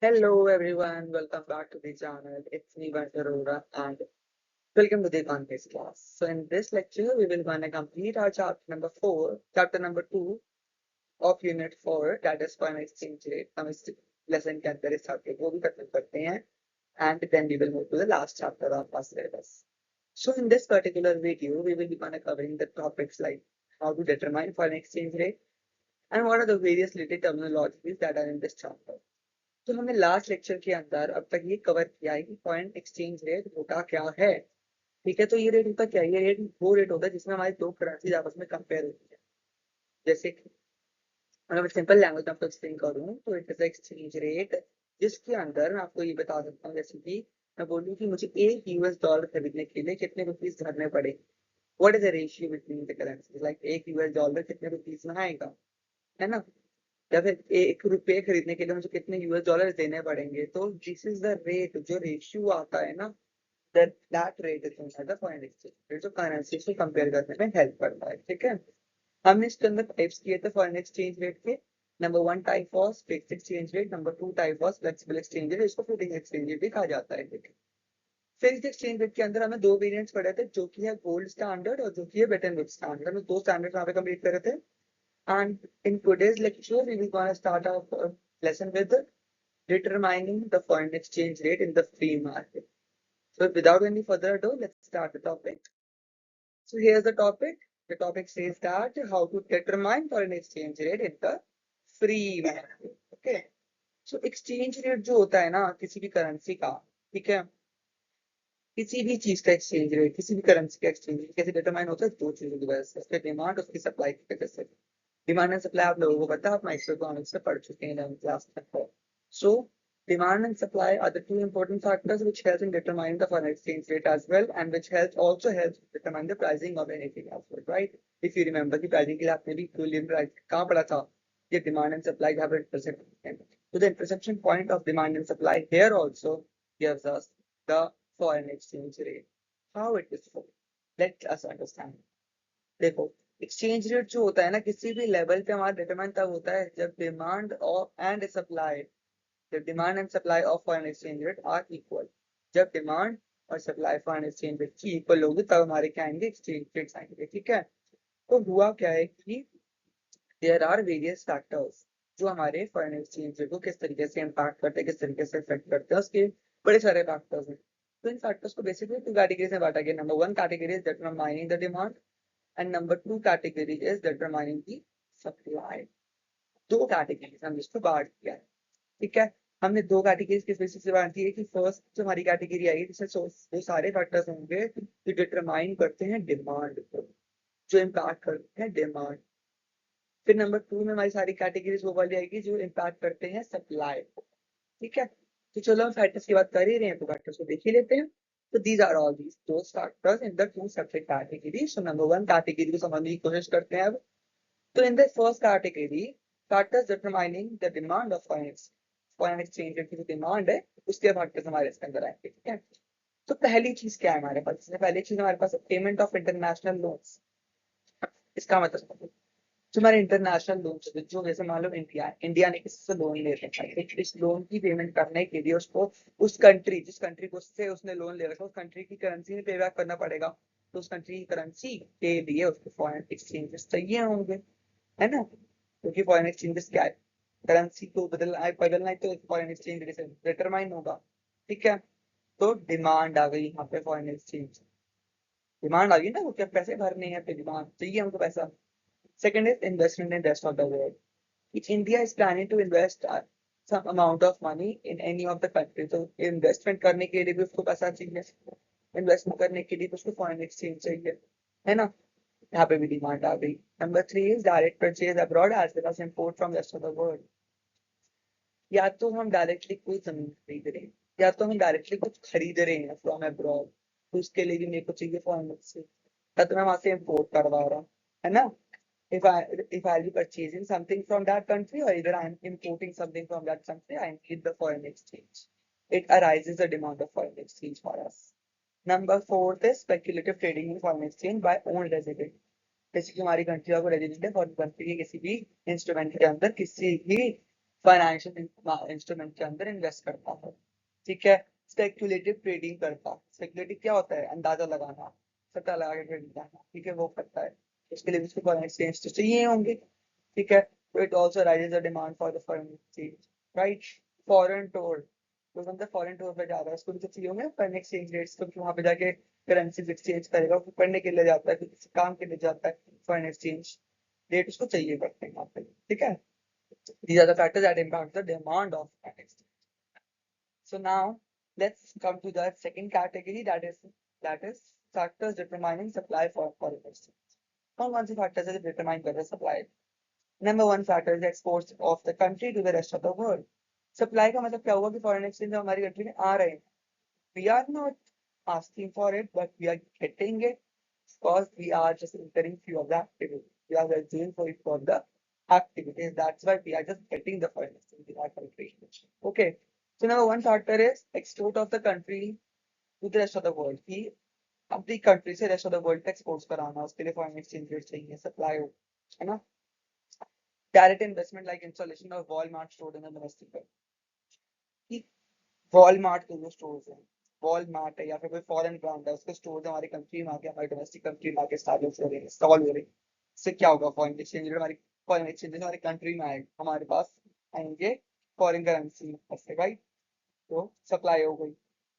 Hello everyone, welcome back to the channel. It's me Vanshar Arora and welcome to the Context class. So in this lecture, we will gonna complete our chapter number 2 of unit 4, that is foreign exchange rate. हम इस lesson के अंदर इस chapter को भी खत्म करते हैं and then we will move to the last chapter of our syllabus. So in this particular video, we will be gonna covering the topics like how to determine foreign exchange rate and what are the various related terminologies that are in this chapter. तो हमने last lecture के अंदर अब तक ये cover किया है कि फॉरेन एक्सचेंज रेट होता क्या है। ठीक है, तो ये रेट होता क्या है? ये रेट वो रेट होता है जिसमें हमारी दो करेंसी आपस में कंपेयर होती है। जैसे कि अगर सिंपल लैंग्वेज में आपको एक्सप्लेन करूँ तो इट इज एक्सचेंज रेट जिसके अंदर मैं आपको ये बता सकता हूँ, जैसे कि मैं बोलूँ कि मुझे एक यूएस डॉलर खरीदने के लिए कितने रुपीज भरने पड़े। What is the ratio between the currencies, like एक यूएस डॉलर कितने रुपीज में आएगा, है ना? या फिर एक रुपए खरीदने के लिए मुझे कितने यूएस डॉलर देने पड़ेंगे। तो दिस इज द रेट, जो रेशियो आता है ना, that rate is the foreign exchange rate, जो करेंसी से कंपेयर करने में हेल्प करता है। ठीक है, हमने इसके अंदर टाइप्स किए थे फॉरेन एक्सचेंज रेट के। Number 1 type was fixed exchange rate, number 2 type was flexible exchange rate, इसको फ्लोटिंग एक्सचेंज रेट भी कहा जाता है। ठीक है, फिक्स्ड एक्सचेंज रेट के अंदर हमें दो वेरिएंट्स पढ़े थे, जो कि है गोल्ड स्टैंडर्ड और जो कि है ब्रेटन वुड्स स्टैंडर्ड। हमने दो स्टैंडर्ड यहाँ पे कंप्लीट करे थे। And in today's lecture, we will gonna start our lesson with determining the foreign exchange rate in the free market. So without any further ado, let's start the topic. So here's the topic. The topic says that how to determine foreign exchange rate in the free market. Okay. So exchange rate जो होता है ना किसी भी currency का, ठीक है, किसी भी चीज का एक्सचेंज रेट, किसी भी करेंसी का एक्सचेंज रेट कैसे डिटरमाइन होता है? दो चीजों की वजह से, उसकी डिमांड, उसकी सप्लाई की वजह से। डिमांड एंड सप्लाई आप लोगों को पता है, आप माइक्रोइकोनॉमिक्स से पढ़ चुके हैं 11th क्लास तक। सो demand and supply are the two important factors which help in determining the foreign exchange rate as well, and which also helps determine the pricing of anything as well, right? If you remember कि pricing के लिए आपने भी equilibrium price कहाँ पढ़ा था? ये demand and supply जहाँ पर इंटरसेक्ट होते हैं। So the intersection point of demand and supply here also gives us the foreign exchange rate. How it is formed? Let us understand. देखो, एक्सचेंज रेट जो होता है ना किसी भी लेवल पे हमारा डिटरमाइन तब होता है जब डिमांड ऑफ एंड सप्लाई, जब demand and supply of foreign exchange rate are equal. जब डिमांड और सप्लाई फॉरेन एक्सचेंज रेट की इक्वल होगी तब हमारे क्या आएंगे? एक्सचेंज रेट्स आएंगे। ठीक है, तो हुआ क्या है कि देयर आर वेरियस फैक्टर्स जो हमारे फॉरेन एक्सचेंज रेट को किस तरीके से इम्पैक्ट करते हैं, किस तरीके से इफेक्ट करते हैं, उसके बड़े सारे फैक्टर्स हैं। तो इन फैक्टर्स को बेसिकली टू कैटेगरीज में बांटा गया। Number 1 category is determining the demand and number 2 category is determining the supply. दो कैटेगरीज हम इसको बांट दिया है। ठीक है, हमने दो कैटेगरीज किस बेसिस से बांट दी है कि फर्स्ट जो हमारी कैटेगरी आई जिसमें वो सारे फैक्टर्स होंगे जो डिटरमाइन करते हैं डिमांड को, जो इम्पैक्ट करते हैं डिमांड। फिर नंबर 2 में हमारी सारी कैटेगरीज वो वाली आएगी जो इम्पैक्ट करते हैं सप्लाई को। ठीक है, तो चलो हम फैक्टर्स की बात कर ही रहे हैं तो फैक्टर्स को देख ही लेते हैं। So these are all these those factors in the two separate categories. So number 1 category को समझने की कोशिश करते हैं अब। तो in the first category, factors determining the demand of foreign exchange rate की जो डिमांड है उसके फैक्टर्स हमारे इसके अंदर आएंगे। ठीक है, तो पहली चीज क्या है हमारे पास? इसमें पहली चीज हमारे पास पेमेंट ऑफ इंटरनेशनल लोन्स। इसका मतलब जो हमारे इंटरनेशनल लोन जो जैसे मान लो इंडिया ने किसी से लोन ले रखा है, इस लोन की पेमेंट करने के लिए उसको उस कंट्री जिस कंट्री को उससे उसने लोन ले रखा है उस कंट्री की करेंसी में पे बैक करना पड़ेगा। तो उस कंट्री की करेंसी के लिए उसको फॉरेन एक्सचेंजेस चाहिए होंगे, है ना? क्योंकि फॉरेन एक्सचेंजेस क्या है? करेंसी को बदलना है तो फॉरेन एक्सचेंज से डिटरमाइन होगा। ठीक है, तो डिमांड आ गई यहाँ पे फॉरेन एक्सचेंज। डिमांड आ गई ना, वो क्या पैसे भरने हैं पे डिमांड चाहिए हमको पैसा। Second is investment in rest of the world. If India is planning to invest some amount of money in any of the countries, तो इन्वेस्टमेंट करने के लिए भी उसको पैसा चाहिए, इन्वेस्टमेंट करने के लिए भी उसको फॉरेन एक्सचेंज चाहिए, है ना? यहाँ पे भी डिमांड आ गई। Number 3 is direct purchase abroad as well as import from rest of the world. या तो हम डायरेक्टली कोई जमीन खरीद रहे हैं या तो हम डायरेक्टली कुछ खरीद रहे हैं फ्रॉम अब्रॉड, तो उसके लिए भी मेरे को चाहिए फॉरेन एक्सचेंज, या तो मैं वहां से इम्पोर्ट करवा रहा हूँ, है ना? If I'll be purchasing something from that country or either I'm importing something from that country, I need the foreign exchange. It arises a demand of foreign exchange for us. Number 4 is speculative trading in foreign exchange by own resident. जैसे कि हमारी country का resident है और country के किसी भी instrument के अंदर किसी भी फाइनेंशियल इंस्ट्रूमेंट के अंदर इन्वेस्ट करता है, ठीक है। स्पेक्युलेटिव ट्रेडिंग करता है। स्पेक्युलेटिव क्या होता है? अंदाजा लगाना, सट्टा लगा के ट्रेडिंग करना, ठीक है, वो करता है। उसके लिए उसको फॉरेन एक्सचेंज तो चाहिए होंगे, ठीक है। तो it also rises the demand for the foreign exchange, right. Foreign tour, तो बंदा फॉरेन टूर पे जा रहा है, उसको भी तो चाहिए होंगे फॉरेन एक्सचेंज रेट्स, तो वहां पे जाके करेंसीज एक्सचेंज करेगा, वो पढ़ने के लिए जाता है, किसी काम के लिए जाता है, फॉरेन एक्सचेंज रेट उसको चाहिए पड़ते हैं यहाँ पे, ठीक है। These are the factors that impact the demand of foreign exchange. So now let's come to the second category, that is factors determining supply for foreign exchange. कौन से factors है जो determine कर रहे हैं supply? Number one factor is exports of the country to the rest of the world. Supply का मतलब क्या हुआ कि foreign exchange हमारी country में आ रहे हैं. We are not asking for it, but we are getting it because we are just entering few of the activities. We are doing for it for the activities. That's why we are just getting the foreign exchange in our country. Okay. So number one factor is export of the country to the rest of the world. कि अपनी country से rest of the world तक exports कराना, उसके लिए foreign exchange rate चाहिए, supply हो, है ना? Direct investment like installation of Walmart store in the domestic market. Walmart के जो स्टोर्स हैं, वॉलमार्ट है या फिर कोई फॉरेन ब्रांड है, उसके स्टोर्स हमारी कंट्री में आके, हमारी डोमेस्टिक कंट्री में आके स्टैब्लिश हो रहे हैं, इंस्टॉल हो रहे हैं। इससे क्या होगा? फॉरेन एक्सचेंज रेट हमारी, फॉरेन एक्सचेंज हमारी कंट्री में आएगा, हमारे पास आएंगे फॉरेन करेंसी में पैसे, राइट। तो सप्लाई हो गई।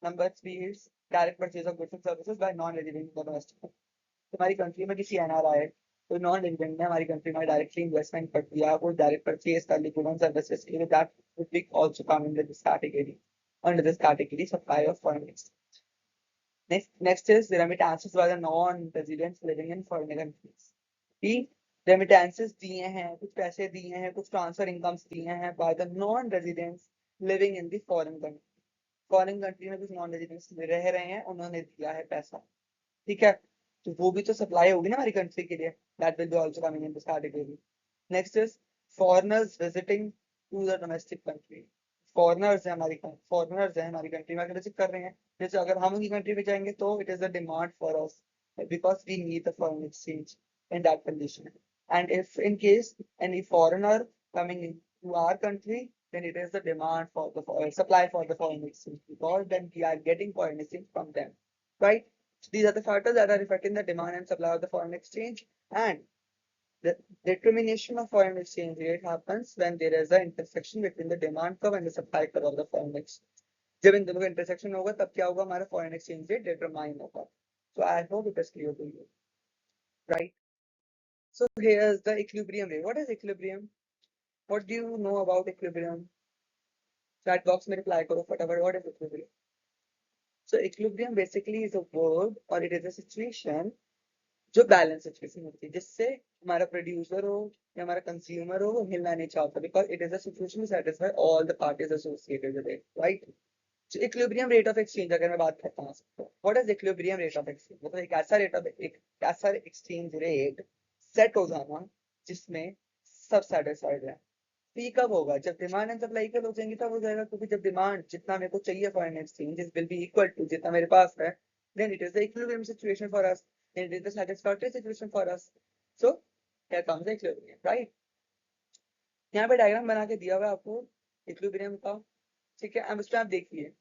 Number three is direct purchase of goods and services by non resident in the domestic. हमारी कंट्री में किसी एनआरआई है, तो नॉन रेजिडेंट ने हमारी कंट्री में डायरेक्टली इन्वेस्टमेंट कर दिया, वो डायरेक्ट परचेज कर ली गुड्स एंड सर्विसेज के लिए, that would be also come in this category, under this category, supply of foreign exchange. Next is the remittances by the non-residents living in foreign countries. कि remittances दिए हैं, कुछ पैसे दिए हैं, कुछ ट्रांसफर इनकम्स दिए हैं by the non-residents living in the foreign country. Foreign country में कुछ नॉन रेजिडेंट्स रह रहे हैं, उन्होंने दिया है पैसा, ठीक है। तो वो भी तो सप्लाई होगी ना हमारी कंट्री के लिए, that will be also coming in this category. Next is foreigners visiting to the domestic country. Foreigners है हमारी कंट्री में, अगर विजिट कर रहे हैं, जैसे अगर हम उनकी कंट्री में जाएंगे तो it is a demand for us because we need the foreign exchange in that condition. And if in case any foreigner coming into our country, then it is the demand for the supply for the foreign exchange, because then we are getting foreign exchange from them, right? So these are the factors that are affecting the demand and supply of the foreign exchange. And the determination of foreign exchange rate happens when there is an intersection between the demand curve and the supply curve of the foreign exchange. जब इन दोनों का intersection होगा तब क्या होगा? हमारा foreign exchange rate determine होगा. So I hope it is clear to you, right? So here is the equilibrium rate. What is equilibrium? What do you know about equilibrium? Chat box में reply करो फटाफट. What is equilibrium? So equilibrium basically is a word or it is a situation जो balance situation होती है, जिससे हमारा producer हो या हमारा कंज्यूमर हो, वो हिलना नहीं चाहता, because it is a situation satisfy all the parties associated with it, right. So equilibrium rate of exchange अगर मैं बात करता हूँ, what is equilibrium rate of exchange? मतलब एक ऐसा एक्सचेंज रेट सेट हो जाना जिसमें सब सेटिस्फाइड है। तो ये कब होगा? जब डिमांड एंड सप्लाई इक्वल हो जाएंगे तब हो जाएगा, क्योंकि जब डिमांड जितना मेरे को चाहिए foreign exchange will be equal to जितना मेरे पास है, then it is the equilibrium situation for us, then it is the satisfactory situation for us. So here comes the equilibrium, right. यहाँ पे डायग्राम बना के दिया हुआ है आपको इक्विलिब्रियम का, ठीक है। अब इसमें आप देखिए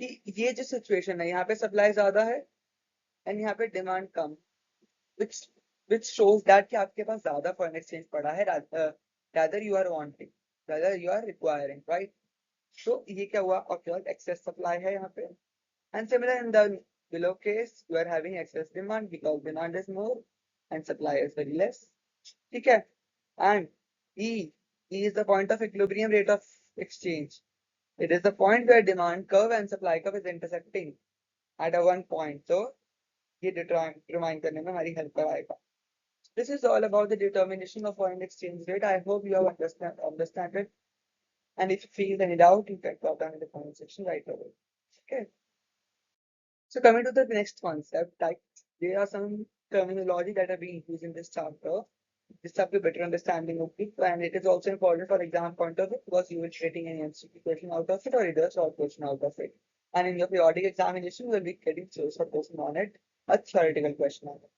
कि ये जो सिचुएशन है, यहाँ पे सप्लाई ज्यादा है एंड यहाँ पे demand come, which which shows that कि आपके पास ज्यादा फॉरेन एक्सचेंज पड़ा है, rather you are wanting, rather you are requiring, right? So ये क्या हुआ? आपके पास excess supply है यहाँ पे, and similar in the below case you are having excess demand because demand is more and supply is very less, ठीक है। And E is the point of equilibrium rate of exchange. It is the point where demand curve and supply curve is intersecting at a one point. So ये determine करने में हमारी help कराएगा. This is all about the determination of foreign exchange rate. I hope you have understand it. And if you feel any doubt, you can drop down in the comment section right away. Okay. So coming to the next concept, like there are some terminology that are being used in this chapter. This have to better understanding of it, and it is also important for exam point of view because you will be getting an MCQ question out of it or either short question out of it. And in your periodic examination, you will be getting short question on it, a theoretical question on it.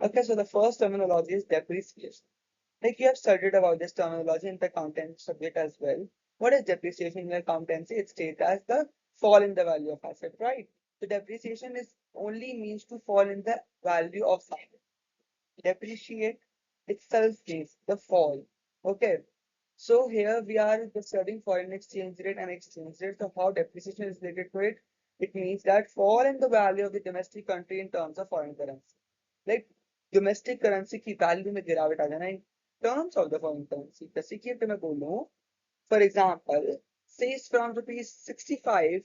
Okay, so the first terminology is depreciation. Like you have studied about this terminology in the content subject as well. What is depreciation in accountancy? It's stated as the fall in the value of asset, right? So depreciation is only means to fall in the value of something. Depreciate itself means the fall. Okay. So here we are studying foreign exchange rate and exchange rate. So how depreciation is related to it? It means that fall in the value of the domestic country in terms of foreign currency. Like domestic currency की value में गिरावट आ जाना in terms of the foreign currency. जैसे कि मैं बोलूँ, for example, says from rupees 65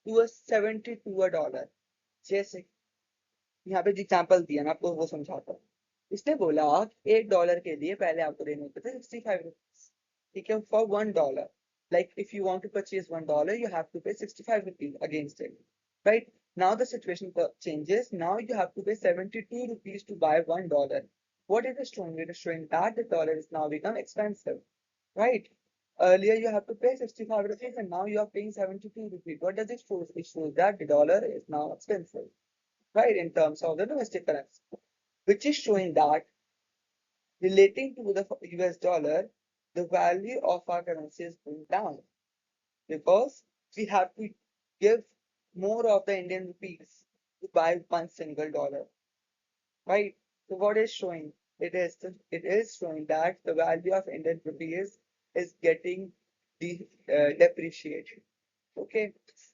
to a 72 a dollar. जैसे यहाँ पे एग्जाम्पल दिया मैं आपको वो समझाता हूँ. इसने बोला $1 के लिए पहले आपको देने होते थे 65 rupees. ठीक है, for $1. Like if you want to purchase $1, you have to pay 65 rupees against it. Right? Now the situation changes. Now you have to pay 72 rupees to buy $1. What it is showing? It is showing that the dollar is now become expensive. Right? Earlier you have to pay 65 rupees and now you are paying 72 rupees. What does it show? It shows that the dollar is now expensive, right, in terms of the domestic currency, which is showing that relating to the US dollar, the value of our currency is going down because we have to give more of the Indian rupees to buy one single dollar, right? So what is showing? It is showing that the value of Indian rupees is getting depreciated. Okay,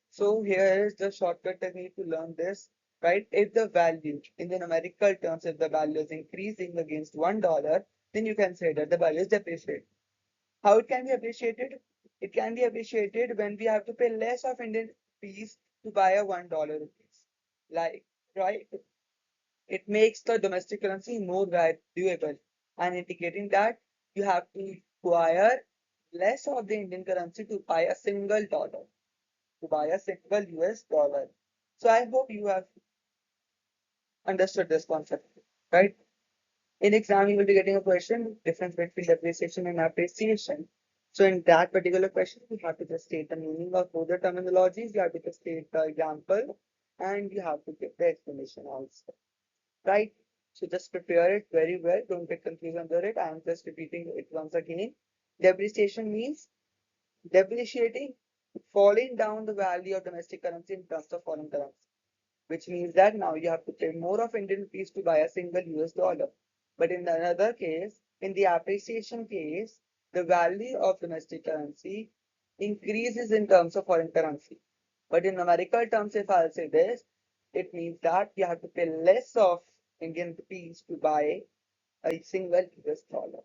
so here is the shortcut technique to learn this, right? If the value in the numerical terms, if the value is increasing against $1, then you can say that the value is depreciated. How it can be appreciated? It can be appreciated when we have to pay less of Indian rupees to buy a $1 rupees. Like, right? It makes the domestic currency more valuable and indicating that you have to acquire less of the Indian currency to buy a single dollar, to buy a single US dollar. So I hope you have understood this concept, right? In exam, you will be getting a question, difference between depreciation and appreciation. So in that particular question, you have to just state the meaning of both the terminologies, you have to just state the example, and you have to give the explanation also, right? So just prepare it very well. Don't get confused under it. I am just repeating it once again. Depreciation means depreciating, falling down the value of domestic currency in terms of foreign currency, which means that now you have to pay more of Indian rupees to buy a single US dollar. But in another case, in the appreciation case, the value of domestic currency increases in terms of foreign currency. But in numerical terms, if I'll say this, it means that you have to pay less of Indian rupees to buy a single US dollar.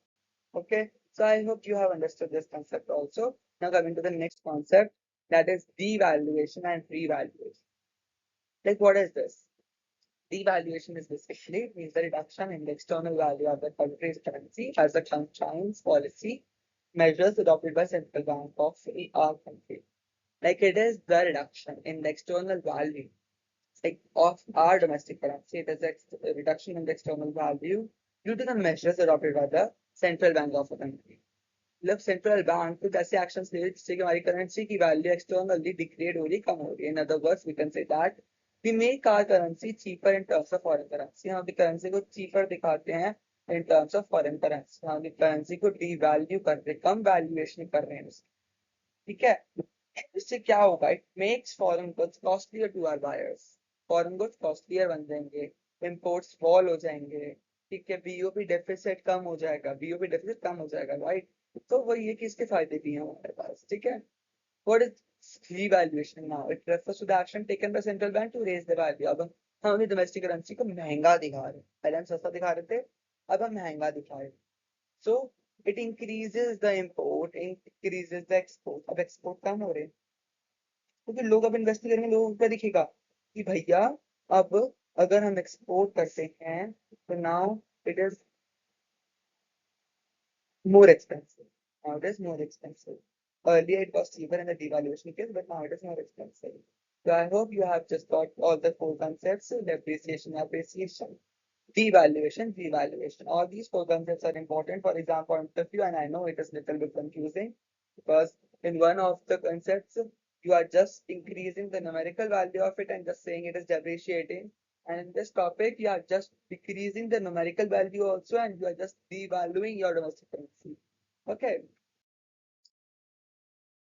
Okay, so I hope you have understood this concept also. Now coming to the next concept, that is devaluation and revaluation. Like what is this? Devaluation is basically it means the reduction in the external value of the country's currency as a compliance policy measures adopted by central bank of our country. Like it is the reduction in the external value like of our domestic currency. It is a reduction in the external value due to the measures adopted by the central bank of the country. मतलब central bank कुछ ऐसे actions ले जिससे कि हमारी currency की value externally degrade हो रही कम हो रही है in other words we can say that we make our currency cheaper in terms of foreign currency हम अपनी करेंसी को चीपर दिखाते हैं in terms of foreign currency हम अपनी करेंसी को डीवैल्यू कर रहे हैं कम वैल्यूएशन कर रहे हैं उसकी ठीक है इससे क्या होगा it makes foreign goods costlier to our buyers foreign goods costlier बन जाएंगे इंपोर्ट्स फॉल हो जाएंगे ठीक है बीओपी डेफिसिट कम हो जाएगा बीओपी डेफिसिट कम हो जाएगा राइट तो वो ये कि इसके फायदे भी हैं हमारे पास ठीक है what is revaluation now it refers to the action taken by central bank to raise the value अब हम अपनी डोमेस्टिक करेंसी को महंगा दिखा रहे हैं पहले हम सस्ता दिखा रहे थे अब हम महंगा दिखा रहे हैं so it increases the import increases the export अब एक्सपोर्ट कम हो रहे हैं तो फिर लोग अब इन्वेस्ट करेंगे लोगों को क्या दिखेगा कि भैया अब अगर हम एक्सपोर्ट करते हैं तो now it is more expensive. Now it is more expensive. Earlier it was cheaper in the devaluation case, but now it is more expensive. So I hope you have just got all the four concepts: depreciation, appreciation, devaluation, revaluation. All these four concepts are important for exam point of view, and I know it is little bit confusing because in one of the concepts you are just increasing the numerical value of it and just saying it is depreciating. And in this topic, you are just decreasing the numerical value also, and you are just devaluing your domestic currency. Okay,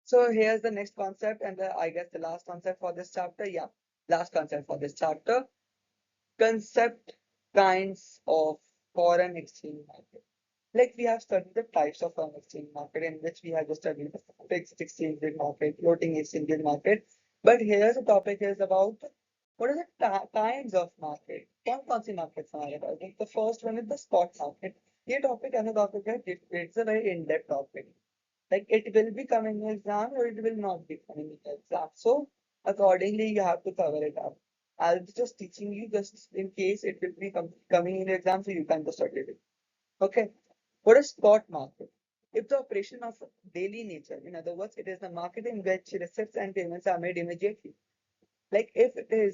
So here's the next concept, and I guess the last concept for this chapter. Yeah, last concept for this chapter. Concept kinds of foreign exchange market. Like we have studied the types of foreign exchange market, in which we have just studied the fixed exchange rate market, floating exchange rate market. But here's the topic is about what are the kinds of market? कौन सी markets हमारे पास? Like the first one is the spot market. ये topic ऐसा topic है, it's a very in-depth topic. Like it will be coming in exam or it will not be coming in exam. So accordingly, you have to cover it up. I'll be just teaching you just in case it will be coming in exam, so you can just study it. Okay. What is spot market? If the operation of daily nature, in other words, it is the market in which receipts and payments are made immediately. Like if the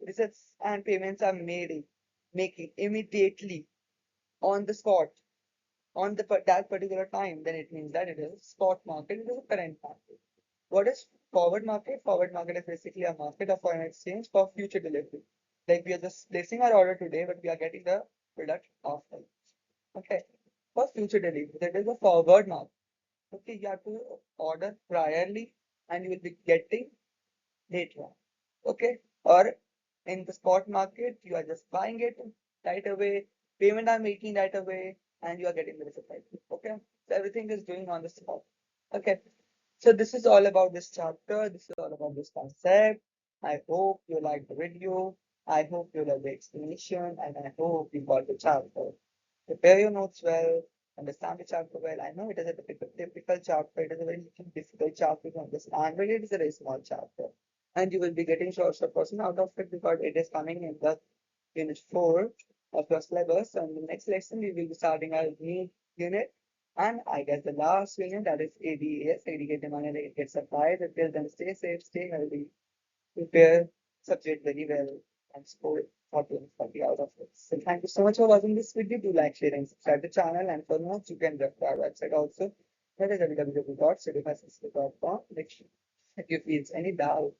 receipts and payments are making immediately on the spot on that particular time, then it means that it is a spot market, it is a current market. What is forward market? Forward market is basically a market of foreign exchange for future delivery. Like we are just placing our order today, but we are getting the product after. Okay. For future delivery, that is a forward market. Okay, you have to order priorly and you will be getting later on. Okay. Or in the spot market, you are just buying it right away, payment are making right away, and you are getting the receipt right away. Okay. So everything is doing on the spot. Okay. So this is all about this chapter. This is all about this concept. I hope you like the video. I hope you like the explanation, and I hope you got the chapter. Prepare your notes well, understand the chapter well. I know it is a typical chapter. It is a very difficult chapter to understand, but it is a very small chapter. And you will be getting short person out of it because it is coming in the unit 4 of your syllabus. And in the next lesson, we will be starting our new unit. And I guess the last unit, that is ADAS, aggregate demand and aggregate supply. Until then, stay safe, stay healthy, prepare subject very well, and score 40 and 40 out of it. So thank you so much for watching this video. Do like, share, and subscribe to the channel. And for more, you can refer to our website also. That is www.studyfacility.com. If you feel any doubt,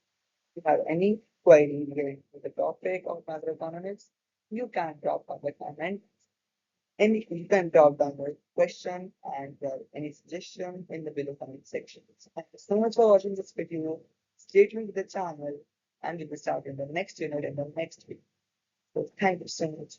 you have any query related to the topic of macroeconomics, you can drop on the comment. And you can drop down your question and any suggestion in the below comment section. So thank you so much for watching this video. Stay tuned to the channel and we will start in the next unit in the next week. So thank you so much.